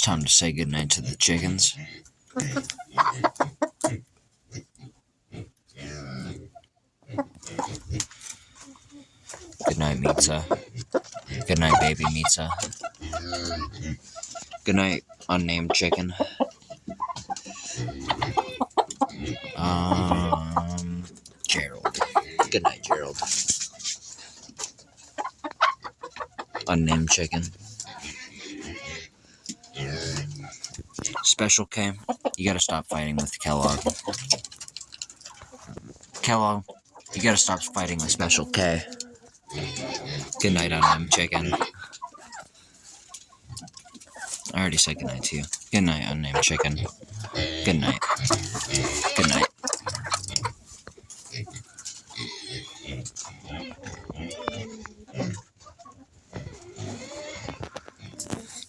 Time to say goodnight to the chickens. Good night, Mitza. Good night, baby Mitza. Good night, unnamed chicken. Gerald. Good night, Gerald. Unnamed chicken. Special K, you gotta stop fighting with Kellogg. Kellogg, you gotta stop fighting with Special K. Good night, unnamed chicken. I already said goodnight to you. Good night, unnamed chicken. Good night. Good night.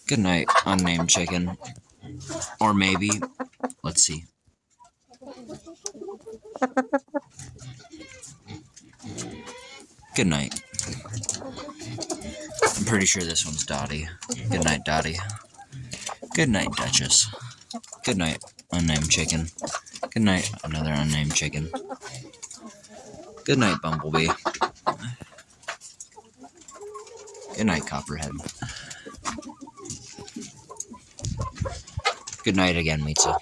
Good night, unnamed chicken. Or maybe, let's see. Good night. I'm pretty sure this one's Dottie. Good night, Dottie. Good night, Duchess. Good night, unnamed chicken. Good night, another unnamed chicken. Good night, Bumblebee. Good night, Copperhead. Good night again, Mitza.